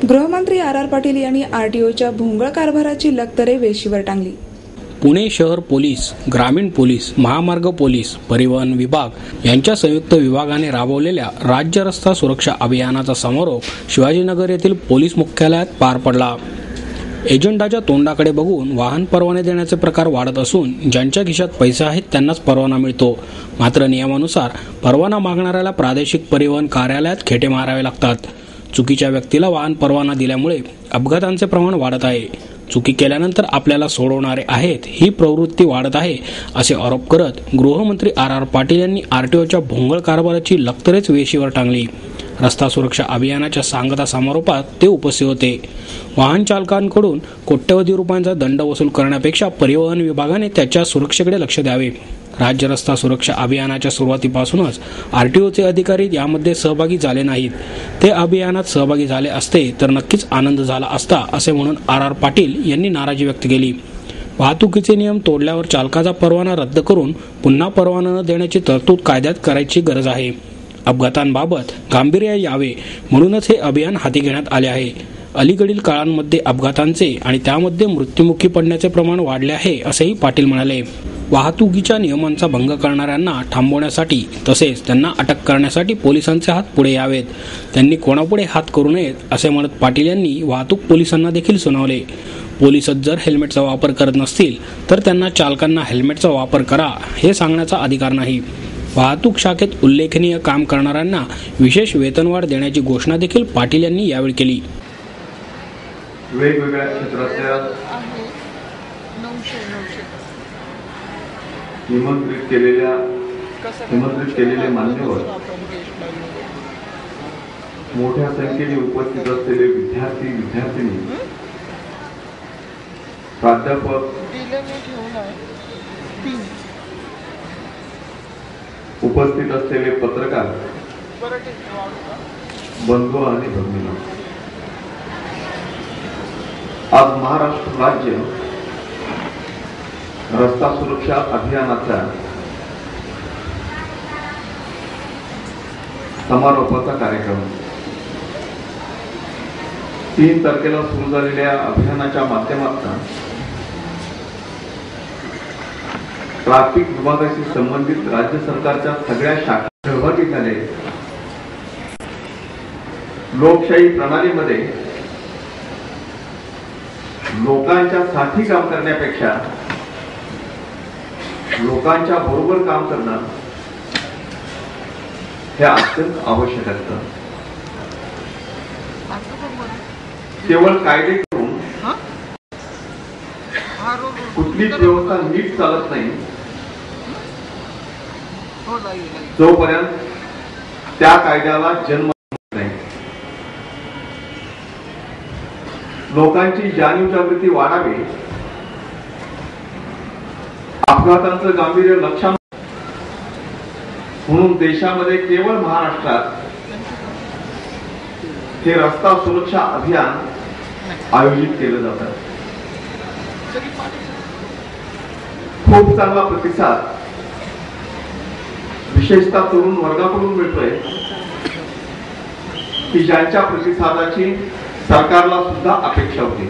गृहमंत्री आर. पाटील यांनी आरटीओच्या भोंगळ कारभाराची लक्तरे वेशीवर टांगली. पुणे शहर पोलीस, ग्रामीण पोलीस, महामार्ग पोलीस, परिवहन विभाग यांच्या संयुक्त विभागाने राबवलेल्या राज्य रस्ता सुरक्षा अभियानाचा समारोप शिवाजीनगर येथील पोलीस मुख्यालयात पार पडला. एजंटाच्या तोंडाकडे बघून वाहन परवाने देण्याचे प्रकार वाढत असून ज्यांच्या खिशात पैसे आहेत त्यांनाच परवाना मिळतो. मात्र नियमानुसार परवाना मागणाऱ्याला प्रादेशिक परिवहन कार्यालयात खेटे मारावे लागतात. चुकीच्या व्यक्तीला वाहन परवाना दिल्यामुळे अपघातांचे प्रमाण वाढत आहे. चुकी केल्यानंतर आपल्याला सोडवणारे आहेत ही प्रवृत्ती वाढत आहे असे आरोप करत गृहमंत्री आर. पाटील यांनी आरटीओच्या भोंगळ कारभाराची लक्तरेच वेशीवर टांगली. रस्ता सुरक्षा अभियानाच्या सांगता समारोपात ते उपस्थित होते. वाहन चालकांकडून कोट्यवधी रुपयांचा दंड वसूल करण्यापेक्षा परिवहन विभागाने त्याच्या सुरक्षेकडे लक्ष द्यावे. राज्य रस्ता सुरक्षा अभियानाच्या सुरुवातीपासूनच आरटीओचे अधिकारी यामध्ये सहभागी झाले नाहीत. ते अभियानात सहभागी झाले असते तर नक्कीच आनंद झाला असता असे म्हणून आर. पाटील यांनी नाराजी व्यक्त केली. वाहतुकीचे नियम तोडल्यावर चालकाचा परवाना रद्द करून पुन्हा परवाना न देण्याची तरतूद कायद्यात करायची गरज आहे. अपघातांबाबत गांभीर्य यावे म्हणूनच हे अभियान हाती घेण्यात आले आहे. अलीकडील काळांमध्ये अपघातांचे आणि त्यामध्ये मृत्युमुखी पडण्याचे प्रमाण वाढले आहे असेही पाटील म्हणाले. वाहतुकीच्या नियमांचा भंग करणाऱ्यांना थांबवण्यासाठी तसेच त्यांना अटक करण्यासाठी पोलिसांचे हात पुढे यावेत. त्यांनी कोणापुढे हात करू नयेत असे म्हणत पाटील यांनी वाहतूक पोलिसांना देखील सुनावले. पोलिसच जर हेल्मेटचा वापर करत नसतील तर त्यांना चालकांना हेल्मेटचा वापर करा हे सांगण्याचा अधिकार नाही. वाहतूक शाखेत उल्लेखनीय काम करणाऱ्यांना विशेष वेतनवाढ देण्याची घोषणा देखील पाटील यांनी यावेळी केली. वेगवेगळ्या क्षेत्रातल्या निमंत्रित केलेले मान्यवर, मोठ्या संख्येने उपस्थित असलेले विद्यार्थी, प्राध्यापक, उपस्थित असलेले पत्रकार, बंधू आणि भगिनी, आज महाराष्ट्र राज्य रस्ता सुरक्षा अभियानाचा समारोपाचा कार्यक्रम 3 तारखेला सुरू झालेल्या अभियानाच्या माध्यमातून ट्रॅफिक विभागाशी संबंधित राज्य सरकारच्या सगळ्या शाखा सहभागी झाले. लोकशाही प्रणालीमध्ये लोकांच्या साठी काम करण्यापेक्षा लोकांच्या बरोबर काम करणं हे अत्यंत आवश्यक असतं. केवळ कायदे करून कुठलीच व्यवस्था नीट चालत नाही जोपर्यंत त्या कायद्याला जन्म नाही. लोकांची जाणीव जागृती वाढावी, अपघातांचं गांभीर्य लक्षात म्हणून देशामध्ये केवळ महाराष्ट्रात हे रस्ता सुरक्षा अभियान आयोजित केलं जातं. खूप चांगला प्रतिसाद विशेषतः तरुण वर्गाकडून मिळतोय की ज्यांच्या प्रतिसादाची सरकारला सुद्धा अपेक्षा होती.